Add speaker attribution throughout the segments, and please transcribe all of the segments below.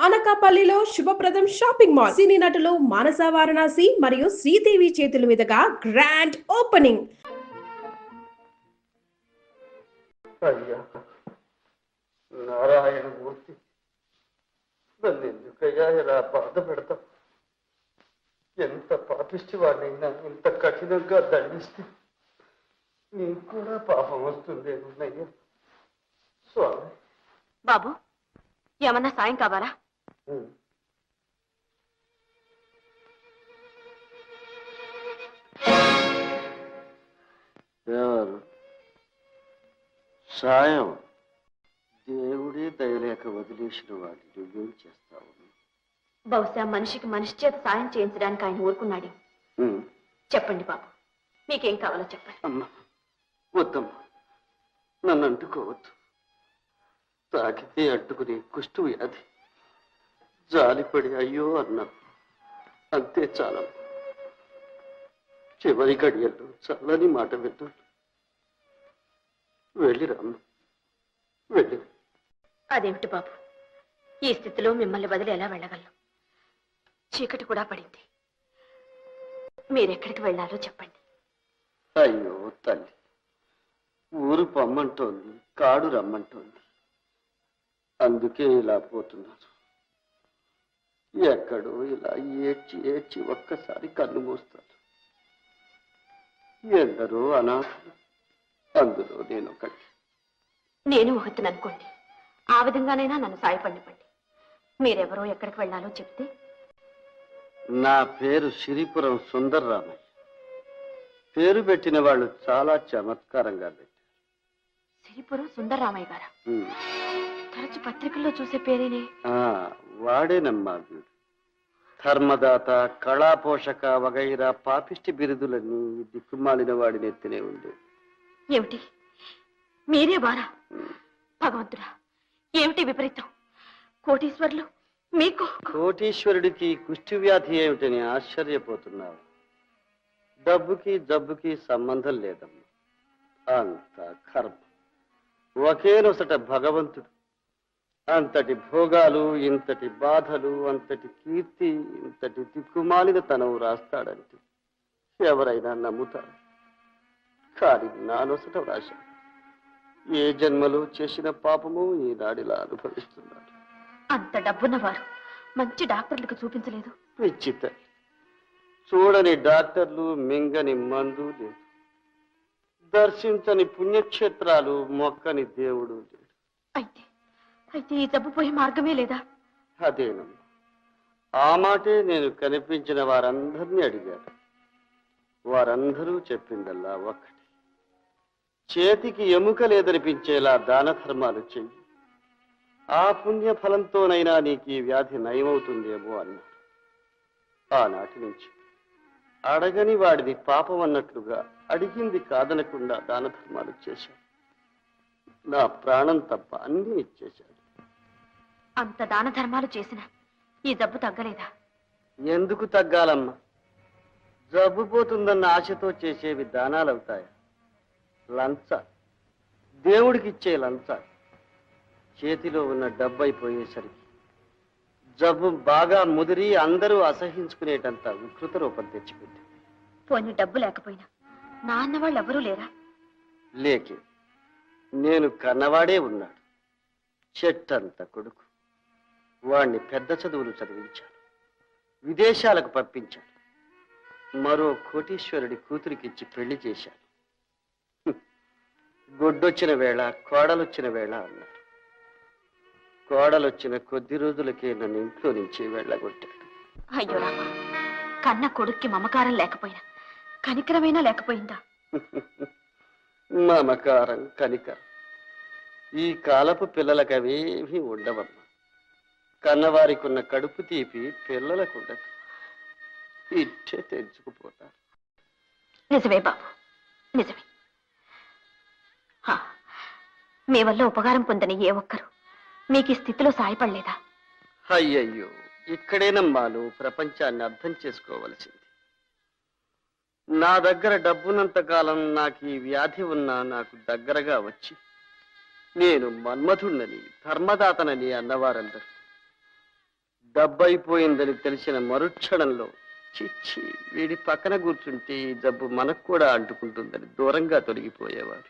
Speaker 1: అనకాపల్లిలో శుభప్రదం shopping mall. సినీ నటులు మానస వారణాసి మరియు శ్రీదేవి చేతుల మీదుగా గ్రాండ్ ఓపెనింగ్.
Speaker 2: అయ్యా నారాయణ మూర్తి, నన్ను ఎందుకయ్యా ఇలా బాధ పెడతాం? ఎంత పాపిష్టి వాడినైనా ఇంత కఠినంగా దండిస్తే నీకు కూడా పాపం వస్తుందేమోనయ్యా. స్వామి
Speaker 3: బాబు, ఏమన్నా సాయం కావాలా?
Speaker 2: ఎవరు సాయం? దేవుడే దయలేక వదిలేసిన వాడిని నువ్వేం చేస్తావు?
Speaker 3: బహుశా మనిషికి మనిషి చేత సాయం చేయించడానికి ఆయన ఊరుకున్నాడు. చెప్పండి బాబు, మీకేం కావాలో చెప్పండి.
Speaker 2: అమ్మా వద్దమ్మా, నన్ను అంటుకోవద్దు. తాకితే అడ్డుకుని కుష్టు వ్యాధి. జాలిపడి అయ్యో అన్నాను, అంతే చాలా. చివరి గడియల్లో చల్లని మాట విన్నాను. వెళ్ళిరామ్మ, వెళ్ళి.
Speaker 3: అదేమిటి బాబు, ఈ స్థితిలో మిమ్మల్ని వదిలి ఎలా వెళ్ళగలను? చీకటి కూడా పడింది. మీరెక్కడికి వెళ్ళాలో చెప్పండి.
Speaker 2: అయ్యో తల్లి, ఊరు పొమ్మంటోంది, కాడు రమ్మంటోంది. అందుకే ఇలా పోతున్నారు. ఎక్కడో ఇలా ఏడ్చి ఏడ్చి ఒక్కసారి కన్ను మూస్తారు. ఎందరో అనాథలు, అందులో నేను ఒకటి.
Speaker 3: నేను ఒకటిని అనుకోండి, ఆ విధంగానైనా నన్ను సాయపడిపండి. మీరెవరో ఎక్కడికి వెళ్ళాలో చెప్తే.
Speaker 2: నా పేరు సిరిపురం సుందర్రామయ్య. పేరు పెట్టిన వాళ్ళు చాలా చమత్కారంగా పెట్టారు.
Speaker 3: సిరిపురం సుందర్రామయ్య గారా? తరచు పత్రికల్లో చూసే పేరేనే.
Speaker 2: వాడేనమ్మా వీడు. ధర్మదాత, కళాపోషక వగైరా పాపిష్టి బిరుదులన్నీ దిక్కుమాలిన వాడిని ఎత్తినే ఉంది.
Speaker 3: ఏమిటి, మీరే వారా? భగవంతుడా, ఏమిటి విపరీతం? కోటీశ్వరులు మీకు?
Speaker 2: కోటీశ్వరుడికి కుష్టి వ్యాధి ఏమిటని ఆశ్చర్యపోతున్నావు? డబ్బుకి జబ్బుకి సంబంధం లేదమ్మా. అంత కర్మ. ఒకే నొసట భగవంతుడు. అంతటి భోగాలు, ఇంతటి బాధలు, అంతటి కీర్తి, ఇంతటి దిక్కుమాలిన తనవు రాస్తాడంటే ఎవరైనా నమ్ముతారు. కానీ నా నొసట రాశాడు. ఏ జన్మలో చేసిన పాపము ఈనాడిలా అనుభవిస్తున్నాడు.
Speaker 3: అంత డబ్బున్నవారు మంచి డాక్టర్లకు చూపించలేదు?
Speaker 2: పిచ్చిత, చూడని డాక్టర్లు, మింగని మందు లేదు. దర్శించని పుణ్యక్షేత్రాలు, మొక్కని దేవుడు లేడు.
Speaker 3: అయితే అయితే ఈ జబ్బు పోయే మార్గమే లేదా?
Speaker 2: అదేనమ్మా, ఆ మాటే నేను కనిపించిన వారందరినీ అడిగాను. వారందరూ చెప్పిందల్లా ఒక్కటి. చేతికి ఎముక లేదనిపించేలా దాన ధర్మాలు చెయ్యి. ఆ పుణ్య ఫలంతోనైనా నీకు ఈ వ్యాధి నయమవుతుందేమో అన్నారు. ఆనాటి నుంచి అడగని వాడిది పాపం అన్నట్లుగా, అడిగింది కాదనకుండా దాన ధర్మాలు చేశాడు. నా ప్రాణం తప్ప అన్నీ ఇచ్చేశాడు.
Speaker 3: అంత దాన ధర్మాలు చేసినా ఈ జబ్బు తగ్గలేదా?
Speaker 2: ఎందుకు తగ్గాలమ్మా? జబ్బు పోతుందన్న ఆశతో చేసేవి దానాలవుతాయా? లంచ, దేవుడికిచ్చే లంచ. చేతిలో ఉన్న డబ్బు అయిపోయేసరికి జబ్బు బాగా ముదిరి అందరూ అసహించుకునేటంత వికృత రూపం తెచ్చిపెట్టి.
Speaker 3: పోనీ డబ్బు లేకపోయినా నా అన్నవాళ్ళు ఎవరూ లేరా?
Speaker 2: లేకే, నేను కన్నవాడే ఉన్నాడు. చెట్టంత కొడుకు. వాణ్ణి పెద్ద చదువులు చదివించాను, విదేశాలకు పంపించాను. మరో కోటీశ్వరుడి కూతురికిచ్చి పెళ్లి చేశాను. గొడ్డొచ్చిన వేళ, కోడలొచ్చిన వేళ అన్నాడు. కోడలొచ్చిన కొద్ది రోజులకే నన్ను ఇంట్లో నుంచి వెళ్ళగొట్టాడు.
Speaker 3: అయ్యో రామా, కన్న కొడుక్కి మమకారం లేకపోయినా కనికరమైనా లేకపోయిందా?
Speaker 2: మమకారం, కనికరం ఈ కాలపు పిల్లలకు అవేమీ ఉండవమ్మా. కన్నవారికి ఉన్న కడుపు తీపి పిల్లలకు ఉండదు. ఇట్టే తెంచుకుపోతారు.
Speaker 3: నిజమే బాబు, నిజమే. మీ వల్ల ఉపకారం పొందని ఏ ఒక్కరు మీకు ఈ స్థితిలో సాయపడలేదా?
Speaker 2: అయ్యయ్యో, ఇక్కడేనమ్మా నువ్వు ప్రపంచాన్ని అర్థం చేసుకోవలసింది. నా దగ్గర డబ్బున్నంత కాలం నాకు ఈ వ్యాధి ఉన్నా నాకు దగ్గరగా వచ్చి నేను మన్మధుణ్ణని, ధర్మదాతనని అన్నవారందరూ డబ్బైపోయిందని తెలిసిన మరుక్షణంలో చిచ్చి వీడి పక్కన కూర్చుంటే ఈ జబ్బు మనకు కూడా అంటుకుంటుందని దూరంగా తొలగిపోయేవాడు.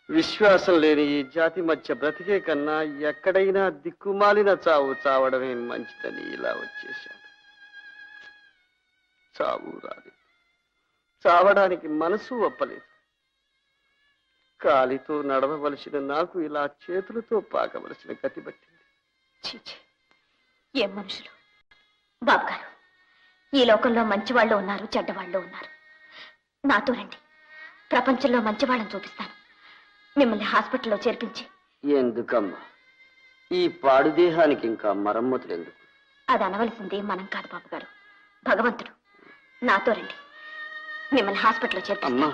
Speaker 2: విశ్వాసం లేని ఈ జాతి మధ్య బ్రతికే కన్నా ఎక్కడైనా దిక్కుమాలిన చావు చావడమే మంచిదని ఇలా వచ్చేశాడు. చావు రాలేదు, చావడానికి మనసు ఒప్పలేదు. కాలితో నడవవలసిన నాకు ఇలా చేతులతో పాకవలసిన గతి పట్టింది.
Speaker 3: చీచి, ఏం మనుషులు! బాబు గారు, ఈ లోకంలో మంచివాళ్ళు ఉన్నారు, చెడ్డవాళ్ళు ఉన్నారు. నాతో రండి, ప్రపంచంలో మంచివాళ్ళని చూపిస్తాను. మిమ్మల్ని హాస్పిటల్లో చేర్పించి.
Speaker 2: ఎందుకమ్మా ఈ పాడు దేహానికి ఇంకా మరమ్మతులు ఎందుకు?
Speaker 3: అది అనవలసింది మనం కాదు బాబు గారు, భగవంతుడు. నాతో రండి, మిమ్మల్ని హాస్పిటల్లో
Speaker 2: అమ్మా
Speaker 3: చేర్పిస్తాను.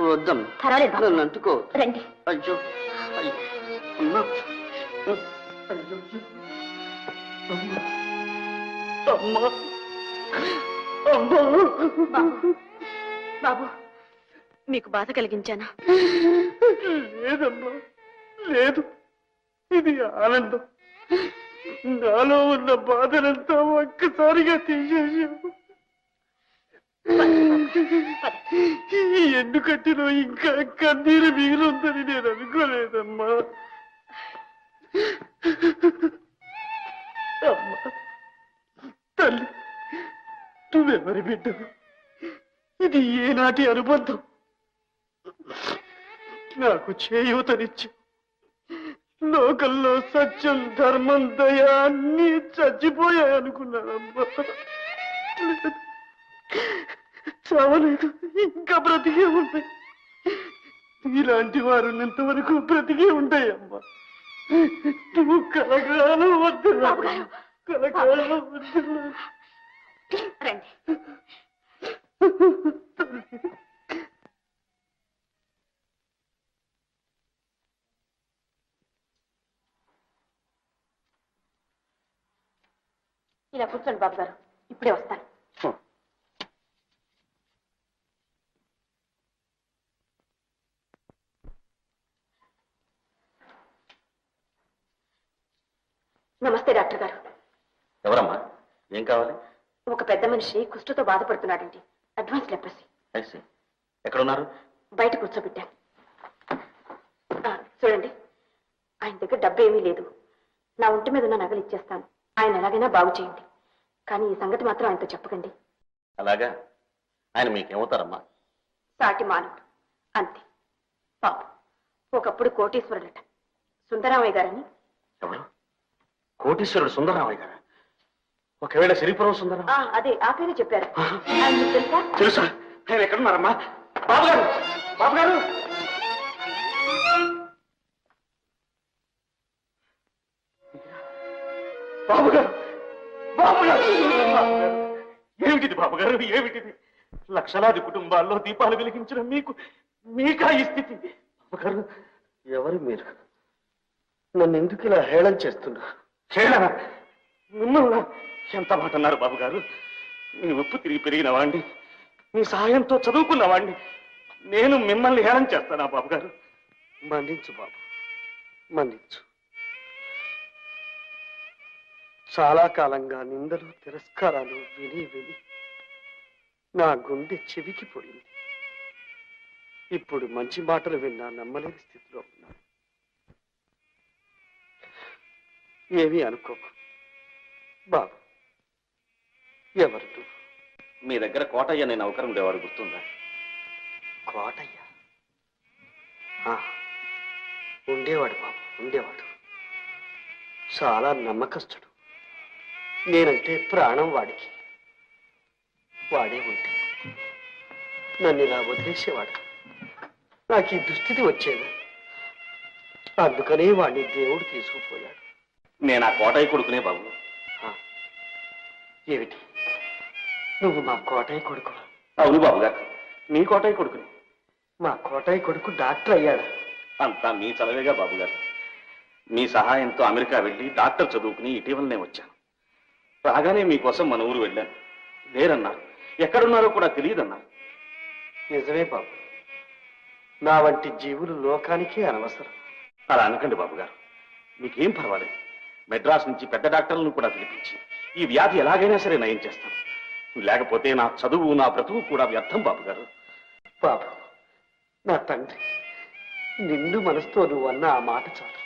Speaker 2: వద్దమ్మా,
Speaker 3: పర్వాలేదు బాబు.
Speaker 2: నన్ను అంటుకో.
Speaker 3: రండి.
Speaker 2: అయ్యో అయ్యో అమ్మా, అయ్యో అమ్మా, అమ్మా, అమ్మా.
Speaker 3: బాబు, బాబు, మీకు బాధ కలిగించానా?
Speaker 2: లేదమ్మా, లేదు. ఇది ఆనందం. నాలో ఉన్న బాధనంతా ఒక్కసారిగా తీసేసావు. ఎందుకంటేనో ఇంకా కన్నీరు మిగిలిందని నేను అనుకోలేదమ్మా. అమ్మా, తల్లి, నువ్వెవరి బిడ్డవు? ఇది ఏనాటి అనుబంధం? నాకు చేయూతనిచ్చు. లోకంలో సత్యం, ధర్మం, దయ అన్నీ చచ్చిపోయాయనుకున్నానమ్మా. చావలేదు, ఇంకా బ్రతికే ఉంటాయి. ఇలాంటి వారు ఉన్నంతవరకు బ్రతికే ఉంటాయమ్మా. నువ్వు కలకాలం వద్దు, కలకాలం వద్దు.
Speaker 3: రండి. ఇలా కూర్చోండి బాబు గారు, ఇప్పుడే వస్తాను. నమస్తే డాక్టర్ గారు.
Speaker 4: ఎవరమ్మా, ఏం కావాలి?
Speaker 3: ఒక పెద్ద మనిషి కుష్ఠతో బాధపడుతున్నాడండి. Advance leprosy.
Speaker 4: ఎక్కడున్నారు?
Speaker 3: బయట కూర్చోబెట్టాను. చూడండి, ఆయన దగ్గర డబ్బు ఏమీ లేదు. నా ఒంటి మీద ఉన్న నగలు ఇచ్చేస్తాను. ఆయన ఎలాగైనా బాగు చేయండి. కానీ ఈ సంగతి మాత్రం ఆయనతో చెప్పకండి.
Speaker 4: అలాగా? ఆయన మీకేమవుతారమ్మా?
Speaker 3: సాటి మానవుడు అంతే. పాపం, ఒకప్పుడు కోటీశ్వరుడట, సుందరామయ్య గారని.
Speaker 4: ఎవరు? కోటీశ్వరుడు సుందరరామయ్య గారు? ఒకవేళ సిరిపురం సుందరం?
Speaker 3: అదే, ఆ పేరే చెప్పారు. ఆయన మీకు తెలుసా?
Speaker 4: తెలుసా? ఆయన ఎక్కడున్నారమ్మా? బాబు గారు, బాబు గారు! బాబు గారు, బాబు గారు! ఏమిటిది బాబు గారు, ఏమిటిది? లక్షలాది కుటుంబాల్లో దీపాలు వెలిగించిన మీకా ఈ స్థితి? బాబు గారు,
Speaker 2: ఎవరు మీరు? నన్ను ఎందుకు ఇలా హేళన చేస్తున్నా?
Speaker 4: హేళన? మిమ్మల్ని ఎంత మాట అన్నారు బాబు గారు? మీ ఉప్పు తిరిగి పెరిగిన వాణ్ణి, మీ సహాయంతో చదువుకున్న వాణ్ణి, నేను మిమ్మల్ని హేళన చేస్తానా బాబు గారు?
Speaker 2: మన్నించు బాబు, మన్నించు. చాలా కాలంగా నిందలు, తిరస్కారాలు విని విని నా గుండె చెవికిపోయింది. ఇప్పుడు మంచి మాటలు విన్నా నమ్మలేని స్థితిలో ఉన్నాను. ఏమీ అనుకోకు బాబు. ఎవరు నువ్వు?
Speaker 4: మీ దగ్గర కోటయ్య నేను నౌకరు ఉండేవాడు, గుర్తుందా?
Speaker 2: కోటయ్య? ఉండేవాడు బాబు, ఉండేవాడు. చాలా నమ్మకస్తుడు. నేనంటే ప్రాణం వాడికి. వాడే ఉంటే నన్ను ఇలా వదిలేసేవాడు. నాకు ఈ దుస్థితి వచ్చేది. అందుకనే వాడిని దేవుడు తీసుకుపోయాడు.
Speaker 4: నేను ఆ కోటయ్య కొడుకునే బాబు.
Speaker 2: ఏమిటి, నువ్వు మా కోటయ్య కొడుకు?
Speaker 4: అవును బాబు గారు, మీ కోటయ్య కొడుకుని.
Speaker 2: మా కోటయ్య కొడుకు డాక్టర్ అయ్యాడు.
Speaker 4: అంతా మీ చలవేగా బాబు గారు. మీ సహాయంతో అమెరికా వెళ్ళి డాక్టర్ చదువుకుని ఇటీవలనే వచ్చాను. రాగానే మీకోసం మన ఊరు వెళ్ళాను. లేరన్నారు, ఎక్కడున్నారో కూడా తెలియదన్నారు.
Speaker 2: నిజమే బాబు, నా వంటి జీవులు లోకానికే అనవసరం.
Speaker 4: అలా అనకండి బాబు గారు, మీకేం పర్వాలేదు. మెడ్రాస్ నుంచి పెద్ద డాక్టర్లను కూడా పిలిపించి ఈ వ్యాధి ఎలాగైనా సరే నయం చేస్తాను. లేకపోతే నా చదువు నా బ్రతుకు కూడా వ్యర్థం బాబు గారు.
Speaker 2: బాబు, నా తండ్రి, నిండు మనసుతో నువ్వు అన్న ఆ మాట చాలు.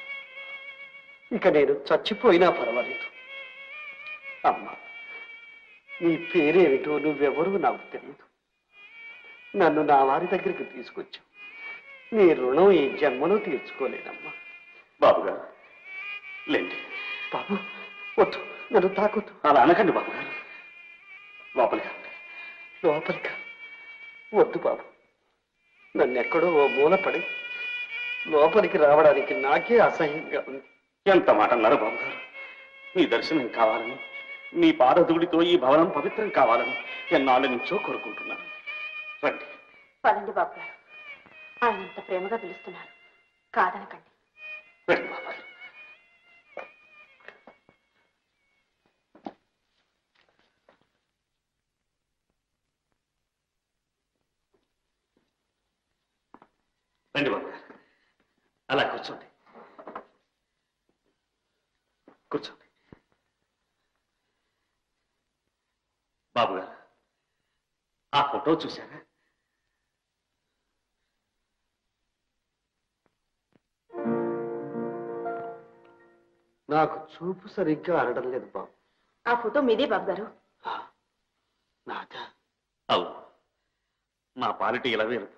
Speaker 2: ఇక నేను చచ్చిపోయినా పర్వాలేదు. అమ్మా, నీ పేరేమిటో నువ్వెవరూ నాకు తెలియదు. నన్ను నా వారి దగ్గరికి తీసుకొచ్చావు. నీ రుణం ఈ జన్మలో తీర్చుకోలేనమ్మా.
Speaker 4: బాబు గారు లేండి.
Speaker 2: బాబు, వద్దు, నన్ను తాకొద్దు.
Speaker 4: అలా అనకండి బాబు గారు. లోపలికి రండి.
Speaker 2: లోపలికి వద్దు బాబు. నన్ను ఎక్కడో ఓ మూల పడి లోపలికి రావడానికి నాకే అసహ్యంగా ఉంది.
Speaker 4: ఎంత మాట అన్నారు బాబు గారు. మీ దర్శనం కావాలని, మీ పాదధూళితో ఈ భవనం పవిత్రం కావాలని ఎన్నాళ్ళ నుంచో కోరుకుంటున్నాను. రండి.
Speaker 3: పదండి బాబు గారు, ఆయన అంత ప్రేమగా పిలుస్తున్నారు, కాదనకండి.
Speaker 4: రండి బాబు గారు. రండి బాబు గారు. అలా కూర్చోండి. కూర్చోండి. బాబు గారు, ఆ ఫోటో చూశారా?
Speaker 2: నాకు చూపు సరిగ్గా ఆడడం లేదు బాబు.
Speaker 3: ఆ ఫోటో మీదే బాబు గారు.
Speaker 2: నాదా?
Speaker 4: అవును, నా పాలిటి ఇలా వేరు.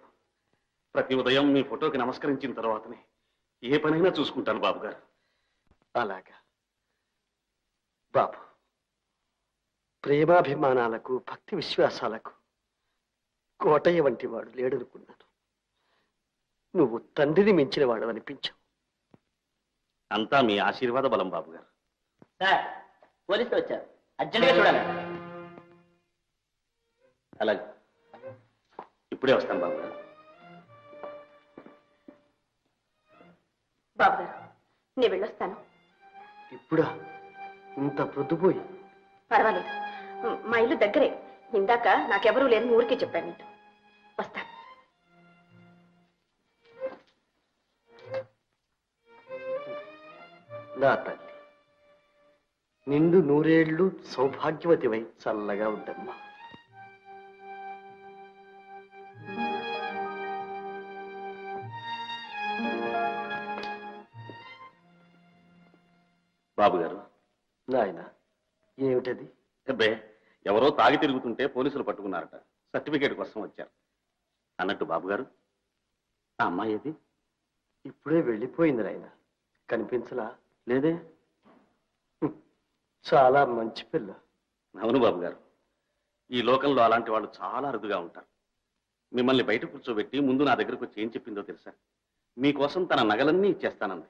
Speaker 4: ప్రతి ఉదయం మీ ఫోటోకి నమస్కరించిన తర్వాతనే ఏ పనైనా చూసుకుంటాను బాబు గారు.
Speaker 2: అలాగా బాబు, ప్రేమాభిమానాలకు భక్తి విశ్వాసాలకు కోటయ్య వంటి వాడు లేడనుకున్నాను. నువ్వు తండ్రిని మించిన వాడు అనిపించావు.
Speaker 4: అంతా మీ ఆశీర్వాద బలం బాబు గారు.
Speaker 5: సార్, పోలీసులు వచ్చారు, అర్జెంట్గా చూడాలి.
Speaker 4: అలాగే, ఇప్పుడే వస్తాను బాబు గారు.
Speaker 3: బాబు గారు, నేను వెళ్ళొస్తాను.
Speaker 2: ఇప్పుడా? ఇంత ప్రొద్దుపోయి?
Speaker 3: పర్వాలేదు, మా ఇల్లు దగ్గరే. ఇందాక నాకెవరూ లేదని ఊరికే చెప్పాను. నీతో వస్తాను.
Speaker 2: నా తల్లి, నిండు నూరేళ్లు సౌభాగ్యవతివై చల్లగా ఉండమ్మా.
Speaker 4: బాబు గారు.
Speaker 2: నాయన, ఏమిటది?
Speaker 4: అబ్బే, ఎవరో తాగి తిరుగుతుంటే పోలీసులు పట్టుకున్నారట. సర్టిఫికేట్ కోసం వచ్చారు. అన్నట్టు బాబు గారు, ఆ అమ్మాయి ఏది?
Speaker 2: ఇప్పుడే వెళ్ళిపోయింది నాయన. కనిపించలా?
Speaker 4: లేదే.
Speaker 2: చాలా మంచి పిల్ల.
Speaker 4: అవును బాబు గారు, ఈ లోకంలో అలాంటి వాళ్ళు చాలా అరుదుగా ఉంటారు. మిమ్మల్ని బయట కూర్చోబెట్టి ముందు నా దగ్గరకు వచ్చి ఏం చెప్పిందో తెలుసా? మీకోసం తన నగలన్నీ ఇచ్చేస్తానంది.